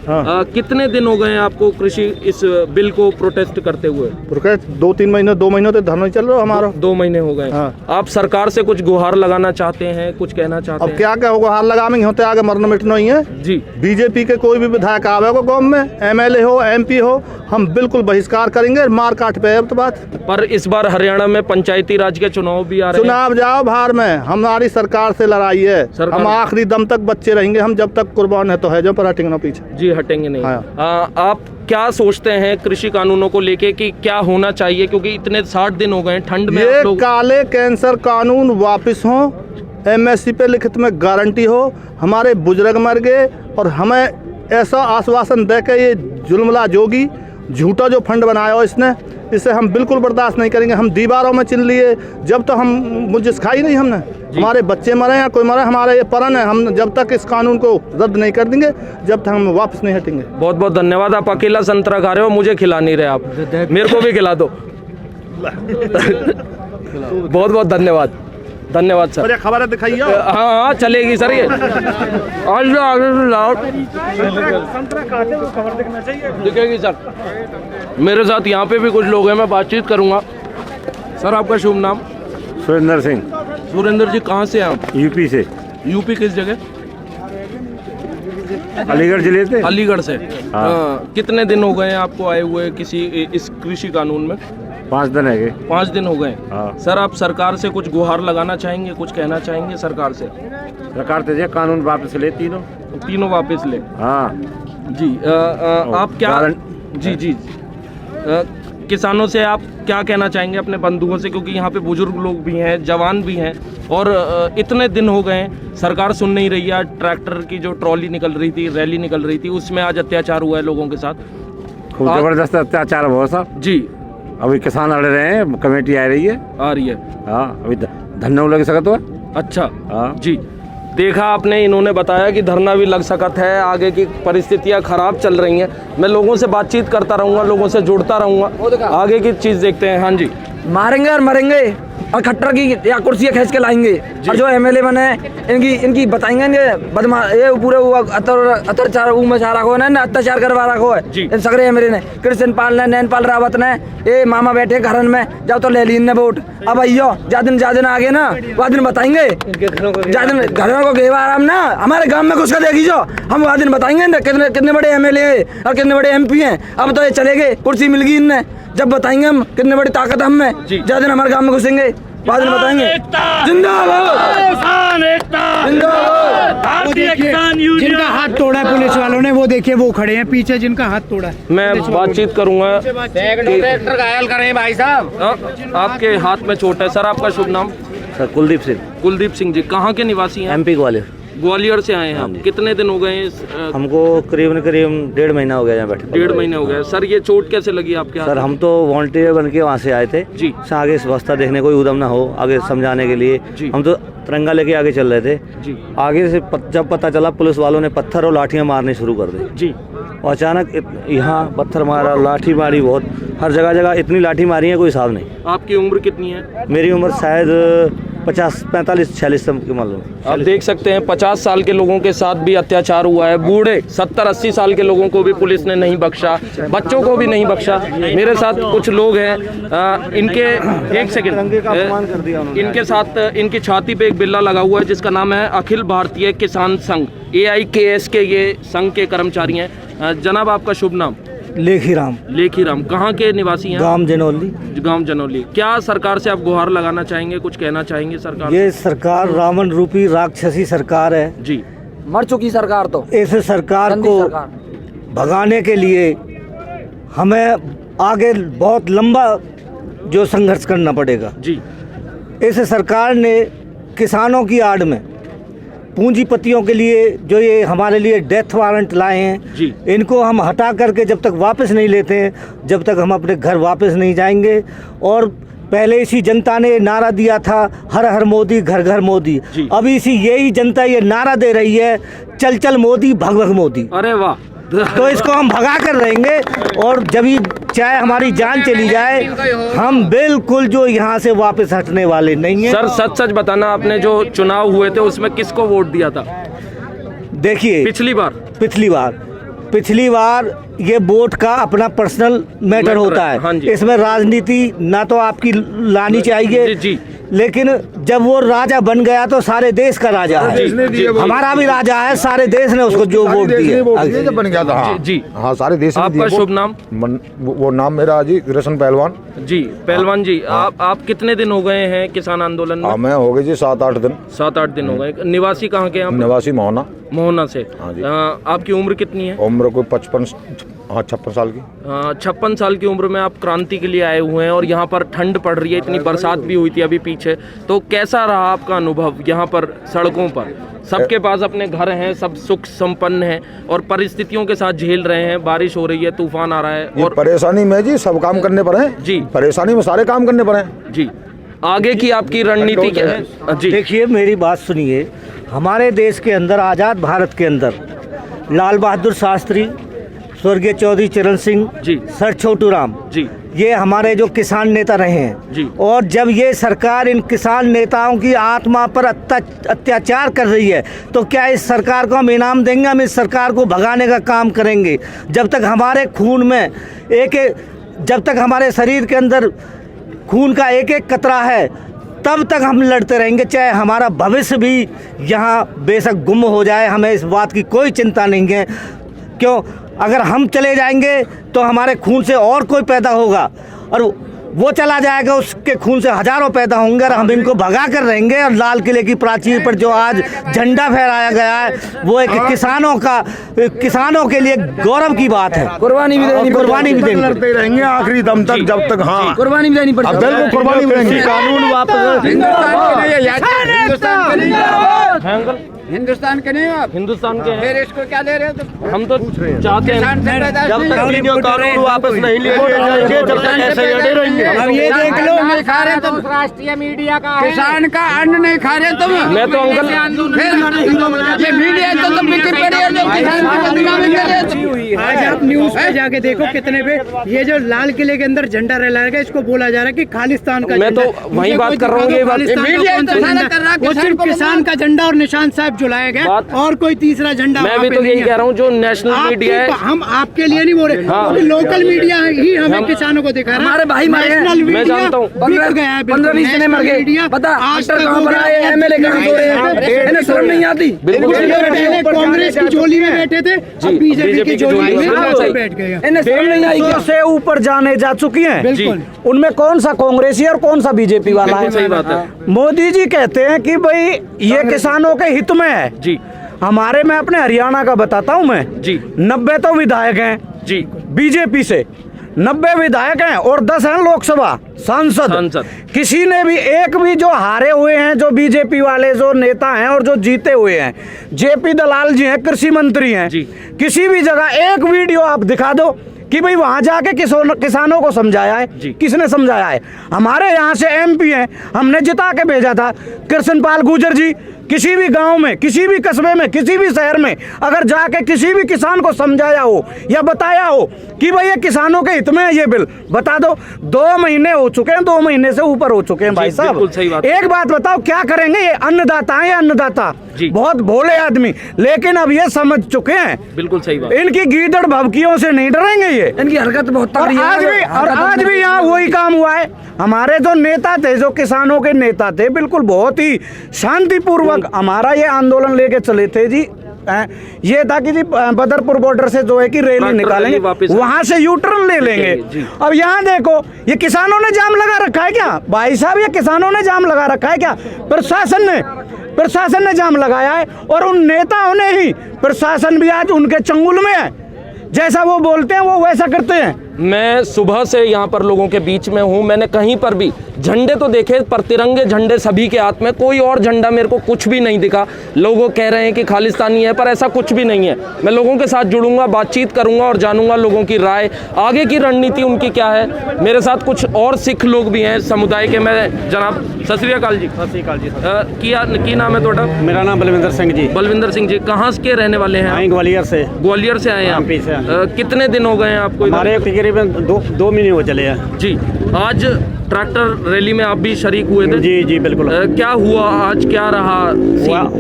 कितने दिन हो गए आपको कृषि इस बिल को प्रोटेस्ट करते हुए?
प्रोटेस्ट 2-3 महीने, 2 महीनों से धरना चल रहा है हमारा।
2 महीने हो गए। आप सरकार से कुछ गुहार लगाना चाहते हैं, कुछ कहना चाहते हैं?
अब क्या क्या गुहार लगाएंगे, होते आगे मरना मिटना ही है
जी।
बीजेपी के कोई भी विधायक आवेगा गाँव में, MLA हो, MP हो, हम बिल्कुल बहिष्कार करेंगे, मार काट पे अब तो बात।
पर इस बार हरियाणा में पंचायती राज के चुनाव भी आ रहे हैं।
चुनाव जाओ बाहर में, हमारी सरकार से लड़ाई है। हम आखिरी दम तक बच्चे रहेंगे, हम जब तक कुर्बान है तो है, जो पर हटेंगे ना पीछे जी,
हटेंगे नहीं। आप क्या सोचते हैं कृषि कानूनों को लेके कि क्या होना चाहिए, क्योंकि इतने 60 दिन हो गए ठंड में?
ये काले कैंसर कानून वापस हो, MSC पे लिखित में गारंटी हो, हमारे बुजुर्ग मर गए और हमें ऐसा आश्वासन दे के ये जुल्मला जोगी झूठा जो फंड बनाया हो इसने, इसे हम बिल्कुल बर्दाश्त नहीं करेंगे। हम दीवारों में चिन लिए, जब तो हम मुझे सिखाई नहीं हमने, हमारे बच्चे मरे या कोई मरे, हमारा ये परन है। हम जब तक इस कानून को रद्द नहीं कर देंगे, जब तक हम वापस नहीं हटेंगे।
बहुत बहुत धन्यवाद। आप अकेला संतरा खा रहे हो, मुझे खिला नहीं रहे आप, मेरे को भी खिला दो। बहुत बहुत धन्यवाद, धन्यवाद सर।
खबर दिखाइए।
हाँ चलेगी सर। ये दिखेगी सर। मेरे साथ यहाँ पे भी कुछ लोग हैं, मैं बातचीत करूँगा। सर, आपका शुभ नाम?
सुरेंद्र सिंह।
सुरेंद्र जी, कहाँ से हैं आप?
यूपी से।
यूपी किस जगह?
अलीगढ़ जिले से।
अलीगढ़ से। कितने दिन हो गए हैं आपको आए हुए किसी इस कृषि कानून में?
5 दिन है।
5 दिन हो गए। सर, आप सरकार से कुछ गुहार लगाना चाहेंगे, कुछ कहना चाहेंगे सरकार से?
सरकार तो कानून वापस ले, तीनों
वापस ले।
हाँ
जी। आप क्या जी किसानों से आप क्या कहना चाहेंगे अपने बंधुओं से, क्योंकि यहाँ पे बुजुर्ग लोग भी हैं, जवान भी हैं, और इतने दिन हो गए हैं सरकार सुन नहीं रही है। ट्रैक्टर की जो ट्रॉली निकल रही थी, रैली निकल रही थी, उसमें आज अत्याचार हुआ है लोगों के साथ।
खूब जबरदस्त अत्याचार हुआ साहब
जी।
अभी किसान लड़ रहे हैं, कमेटी आ रही है। हाँ, अभी धरना लग सकता है।
अच्छा। हाँ जी, देखा आपने, इन्होंने बताया कि धरना भी लग सकता है, आगे की परिस्थितियां खराब चल रही हैं। मैं लोगों से बातचीत करता रहूँगा, लोगों से जुड़ता रहूँगा, आगे की चीज़ देखते हैं। हाँ जी।
मारेंगे और मरेंगे और खट्टर की या कुर्सियाँ खींच के लाएंगे, और जो एमएलए बने इनकी बताएंगे ये पूरे अत्याचार मचा रखो है ना, अत्याचार करवा रखो है इन सगरे एमएलए ने। कृष्ण पाल ने, नैनपाल रावत ने, ये मामा बैठे घरन में, जब तो ले ली ने वोट। अब आइयो जादिन आगे ना वह दिन बताएंगे, जादिन घरों को घेवा आराम ना हमारे गांव में घुस कर देखी जो, हम वह दिन बताएंगे ना कितने बड़े एमएलए और कितने बड़े एमपी हैं। अब तो ये चले गए, कुर्सी मिल गई इनने, जब बताएंगे हम कितने बड़ी ताकत हम में, जादिन हमारे गांव में घुसेंगे, बाद में बताएंगे।
जिनका हाथ तोड़ा है पुलिस वालों ने, वो देखिए वो खड़े हैं पीछे, जिनका हाथ तोड़ा है।
मैं बातचीत करूंगा।
ट्रैक्टर घायल करें भाई साहब।
आपके हाथ में चोट है। सर, आपका शुभ नाम?
सर, कुलदीप सिंह।
कुलदीप सिंह जी, कहाँ के निवासी हैं?
MP ग्वालियर।
ग्वालियर से आए हैं आप? कितने दिन हो गए?
हमको करीब 1.5 महीना हो गया यहाँ बैठे।
1.5 महीने हो गया। सर, ये चोट कैसे लगी आपके हाथ?
सर, हम तो वॉलंटियर बन के वहाँ से आए थे
जी।
आगे व्यवस्था देखने, कोई उदम ना हो आगे समझाने के लिए। हम तो तिरंगा लेके आगे चल रहे थे
जी।
आगे से जब पता चला, पुलिस वालों ने पत्थर और लाठियाँ मारने शुरू कर दी
जी।
और अचानक यहाँ पत्थर मारा, लाठी मारी, बहुत हर जगह इतनी लाठी मारी है, कोई हिसाब नहीं।
आपकी उम्र कितनी है?
मेरी उम्र शायद 45-46 की मालूम।
आप देख सकते हैं 50 साल के लोगों के साथ भी अत्याचार हुआ है, बूढ़े 70-80 साल के लोगों को भी पुलिस ने नहीं बख्शा, बच्चों को भी नहीं बख्शा। मेरे साथ कुछ लोग हैं, इनके एक सेकंड, इनके साथ इनकी छाती पे एक बिल्ला लगा हुआ है जिसका नाम है अखिल भारतीय किसान संघ, AIKS के ये संघ के कर्मचारी हैं। जनाब, आपका शुभ नाम?
लेखीराम।
लेखीराम, कहाँ के निवासी हैं?
गांव जनौली।
गांव जनौली। क्या सरकार से आप गुहार लगाना चाहेंगे, कुछ कहना चाहेंगे सरकार?
ये सरकार रावण रूपी राक्षसी सरकार है
जी,
मर चुकी सरकार। तो
इस सरकार को भगाने के लिए हमें आगे बहुत लंबा जो संघर्ष करना पड़ेगा
जी।
इस सरकार ने किसानों की आड़ में पूंजीपतियों के लिए जो ये हमारे लिए डेथ वारंट लाए हैं
जी,
इनको हम हटा करके जब तक वापस नहीं लेते हैं, जब तक हम अपने घर वापस नहीं जाएंगे। और पहले इसी जनता ने नारा दिया था, हर हर मोदी, घर घर मोदी। अभी यही जनता ये नारा दे रही है, चल चल मोदी, भग भग मोदी।
अरे वाह।
तो इसको हम भगा कर रहेंगे, और जब चाहे हमारी जान चली जाए, हम बिल्कुल जो यहाँ से वापस हटने वाले नहीं हैं।
सर, सच बताना, आपने जो चुनाव हुए थे उसमें किसको वोट दिया था?
देखिए, पिछली बार ये वोट का अपना पर्सनल मैटर होता है।
हाँ,
इसमें राजनीति ना तो आपकी लानी चाहिए
जी।
लेकिन जब वो राजा बन गया तो सारे देश का राजा है, हमारा भी राजा है, सारे देश ने उसको जो वोट दिया
जब बन गया था।
जी
हाँ, सारे देश ने दिया।
आपका शुभ नाम?
वो नाम मेरा जी कृष्ण पहलवान
जी। पहलवान जी, आप कितने दिन हो गए हैं किसान आंदोलन में?
मैं हो गए जी 7-8 दिन।
7-8 दिन हो गए। निवासी कहाँ के हैं?
निवासी
मोहना से। आपकी उम्र कितनी है?
उम्र कोई 56 साल की।
56 साल की उम्र में आप क्रांति के लिए आए हुए हैं, और यहाँ पर ठंड पड़ रही है, इतनी बरसात भी हुई थी अभी पीछे, तो कैसा रहा आपका अनुभव यहाँ पर सड़कों पर? सबके पास अपने घर हैं, सब सुख संपन्न हैं, और परिस्थितियों के साथ झेल रहे हैं। बारिश हो रही है, तूफान आ रहा है, और
परेशानी में जी सब काम करने पर है
जी।
परेशानी में सारे काम करने पर है जी।
आगे की आपकी रणनीति क्या है जी?
देखिए, मेरी बात सुनिए। हमारे देश के अंदर, आज़ाद भारत के अंदर, लाल बहादुर शास्त्री, स्वर्गीय चौधरी चरण सिंह
जी,
सर छोटू राम
जी,
ये हमारे जो किसान नेता रहे हैं
जी।
और जब ये सरकार इन किसान नेताओं की आत्मा पर अत्याचार कर रही है, तो क्या इस सरकार को हम इनाम देंगे? हम इस सरकार को भगाने का काम करेंगे। जब तक हमारे खून में जब तक हमारे शरीर के अंदर खून का एक एक कतरा है,
तब तक हम लड़ते रहेंगे, चाहे हमारा भविष्य भी यहाँ बेशक गुम हो जाए, हमें इस बात की कोई चिंता नहीं है। क्यों, अगर हम चले जाएंगे तो हमारे खून से और कोई पैदा होगा और वो चला जाएगा, उसके खून से हजारों पैदा होंगे और हम इनको भगा कर रहेंगे। और लाल किले की प्राचीर पर जो आज झंडा फहराया गया है वो एक किसानों के लिए गौरव की बात है।
कुर्बानी भी देनी
लड़ते रहेंगे आखिरी दम तक, जब तक हाँ
कुर्बानी भी देनी पड़ेगी।
बिल्कुल कुर्बानी भी देंगे।
कानून वापस
हिंदुस्तान के नहीं हो आप,
हिंदुस्तान के हैं।
फिर इसको क्या ले रहे हो तुम?
हम तो चाहते हैं
जब तक कानून वापस नहीं लिए जाएंगे, जब तक ऐसे ही अड़े रहेंगे।
अब ये देख लो, नहीं खा रहे तुम, राष्ट्रीय मीडिया का किसान का अन्न नहीं खा रहे तुम।
मैं तो अंकल
फिर ये मीडिया तो तुम बिक्री पड़ी है, जो किसान की बदनामी कर रहे हो तुम। आज आप न्यूज पे जाके देखो कितने पे ये जो लाल किले के अंदर झंडा लहराएगा, इसको बोला जा रहा है कि खालिस्तान का।
मैं तो वही बात कर रहा हूँ, ये बात
वो सिर्फ किसान का झंडा और निशान साहब जुलाया गया और कोई तीसरा झंडा।
मैं भी तो यही कह रहा हूँ, जो नेशनल मीडिया है,
हम आपके लिए नहीं बोल रहे, क्योंकि लोकल मीडिया ही हमें किसानों को दिखा रहा है।
हमारे भाई
नेशनल
मैं जानता हूँ
15-20 जने मर गए, बता डॉक्टर कहाँ पर आए, एमएलए कहाँ सो रहे हैं, इन्हें शर्म नहीं आती।
पहले कांग्रेस की झोली में बैठे थे, अब बीजेपी की झोली में बैठ गए।
इन्हें शर्म नहीं आई क्या?
से ऊपर जाने जा चुकी हैं।
बिल्कुल।
उनमें कौन सा कांग्रेसी और कौन सा बीजेपी वाला है?
सही बात है।
मोदी जी कहते हैं कि भाई ये किसानों के हित में है
जी।
हमारे, मैं अपने हरियाणा का बताता हूँ मैं
जी,
90 तो विधायक हैं
जी,
बीजेपी से 90 विधायक हैं और 10 हैं लोकसभा सांसद। किसी ने भी एक भी जो हारे हुए हैं, जो बीजेपी वाले जो नेता हैं और जो जीते हुए हैं, जेपी दलाल जी हैं, कृषि मंत्री हैं, किसी भी जगह एक वीडियो आप दिखा दो कि भाई वहां जाके किसानों को समझाया है। किसने समझाया है? हमारे यहाँ से एमपी हैं, हमने जिता के भेजा था कृष्णपाल गुर्जर जी। किसी भी गांव में, किसी भी कस्बे में, किसी भी शहर में अगर जाके किसी भी किसान को समझाया हो या बताया हो कि भाई ये किसानों के हित में है ये बिल, बता दो। 2 महीने हो चुके हैं, 2 महीने से ऊपर हो चुके हैं भाई साहब। एक बात बताओ, क्या करेंगे ये अन्नदाता है? अन्नदाता बहुत भोले आदमी, लेकिन अब ये समझ चुके हैं।
बिल्कुल सही बात।
इनकी गीदड़ भभकियों से नहीं डरेंगे ये,
इनकी हरकत बहुत
और आज भी यहाँ वही काम हुआ है। हमारे जो नेता थे, जो किसानों के नेता थे, बिल्कुल बहुत ही शांतिपूर्वक हमारा ये आंदोलन लेके चले थे जी। ये था कि जी बदरपुर बॉर्डर से जो है कि रैली निकालेंगे, वहां से यू टर्न ले लेंगे। अब यहाँ देखो, ये किसानों ने जाम लगा रखा है क्या भाई साहब? ये किसानों ने जाम लगा रखा है क्या? प्रशासन ने जाम लगाया है और उन नेताओं ने ही, प्रशासन भी आज उनके चंगुल में है, जैसा वो बोलते हैं वो वैसा करते हैं।
मैं सुबह से यहाँ पर लोगों के बीच में हूँ, मैंने कहीं पर भी झंडे तो देखे, पर तिरंगे झंडे सभी के हाथ में, कोई और झंडा मेरे को कुछ भी नहीं दिखा। लोगों कह रहे हैं कि खालिस्तानी है, पर ऐसा कुछ भी नहीं है। मैं लोगों के साथ जुड़ूंगा, बातचीत करूंगा और जानूंगा लोगों की राय, आगे की रणनीति उनकी क्या है। मेरे साथ कुछ और सिख लोग भी हैं समुदाय के। मैं जनाब सत श्री अकाल जी।
सत श्री अकाल जी।
की नाम है थोड़ा?
मेरा नाम बलविंदर सिंह जी।
बलविंदर सिंह जी, कहाँ के रहने वाले हैं?
ग्वालियर से।
ग्वालियर से आए हैं। कितने दिन हो गए हैं आपको?
हमारे तकरीबन 2 महीने हो चले हैं
जी। आज ट्रैक्टर रैली में आप भी शरीक हुए थे?
जी जी बिल्कुल।
क्या हुआ आज, क्या रहा?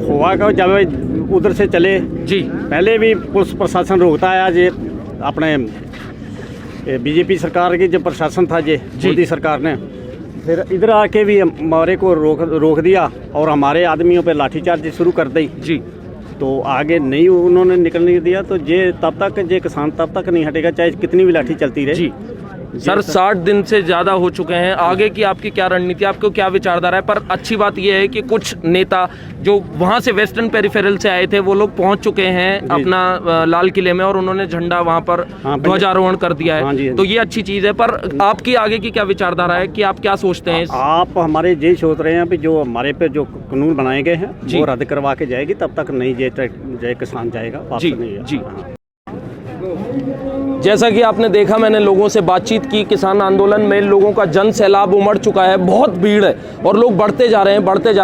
हुआ का जब उधर से चले
जी,
पहले भी पुलिस प्रशासन रोकता है। आज ये अपने बीजेपी सरकार की जो प्रशासन था, ये मोदी सरकार ने फिर इधर आके भी हमारे को रोक दिया और हमारे आदमियों पे लाठीचार्ज शुरू कर दी
जी।
तो आगे नहीं उन्होंने निकलने दिया, तो ये तब तक ये किसान तब तक नहीं हटेगा, चाहे कितनी भी लाठी चलती रहे
जी। सर 60 दिन से ज़्यादा हो चुके हैं, आगे की आपकी क्या रणनीति, आपको क्या विचारधारा है? पर अच्छी बात यह है कि कुछ नेता जो वहाँ से वेस्टर्न पेरिफेरल से आए थे, वो लोग पहुँच चुके हैं अपना लाल किले में और उन्होंने झंडा वहाँ पर ध्वजारोहण कर दिया है। तो ये अच्छी चीज़ है, पर आपकी आगे की क्या विचारधारा है कि आप क्या सोचते हैं?
आप हमारे ये सोच रहे हैं कि जो हमारे पे जो कानून बनाए गए हैं वो रद्द करवा के जाएगी, तब तक नहीं जय किसान जाएगा
जी जी। जैसा कि आपने देखा, मैंने लोगों से बातचीत की, किसान आंदोलन में लोगों का जन सैलाब उमड़ चुका है, बहुत भीड़ है और लोग बढ़ते जा रहे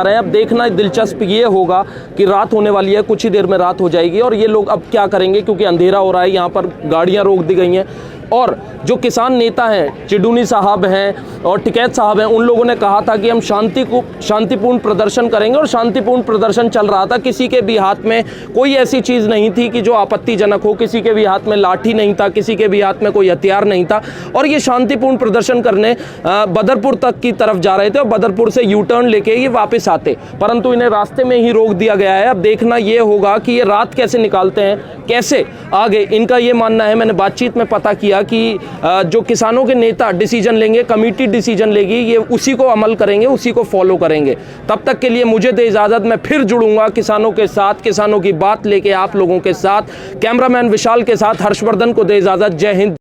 हैं। अब देखना दिलचस्प ये होगा कि रात होने वाली है, कुछ ही देर में रात हो जाएगी और ये लोग अब क्या करेंगे, क्योंकि अंधेरा हो रहा है। यहाँ पर गाड़ियाँ रोक दी गई हैं, और जो किसान नेता हैं, चिडूनी साहब हैं और टिकैत साहब हैं, उन लोगों ने कहा था कि हम शांतिपूर्ण प्रदर्शन करेंगे और शांतिपूर्ण प्रदर्शन चल रहा था। किसी के भी हाथ में कोई ऐसी चीज़ नहीं थी कि जो आपत्तिजनक हो, किसी के भी हाथ में लाठी नहीं था, किसी के भी हाथ में कोई हथियार नहीं था और ये शांतिपूर्ण प्रदर्शन करने बदरपुर तक की तरफ जा रहे थे और बदरपुर से यू टर्न लेके ये वापस आते, परंतु इन्हें रास्ते में ही रोक दिया गया है। अब देखना ये होगा कि ये रात कैसे निकालते हैं, कैसे आगे। इनका ये मानना है, मैंने बातचीत में पता किया कि जो किसानों के नेता डिसीजन लेंगे, कमेटी डिसीजन लेगी, ये उसी को अमल करेंगे, उसी को फॉलो करेंगे। तब तक के लिए मुझे दे इजाज़त, मैं फिर जुड़ूंगा किसानों के साथ, किसानों की बात लेके आप लोगों के साथ। कैमरामैन विशाल के साथ हर्षवर्धन को दे इजाज़त। जय हिंद।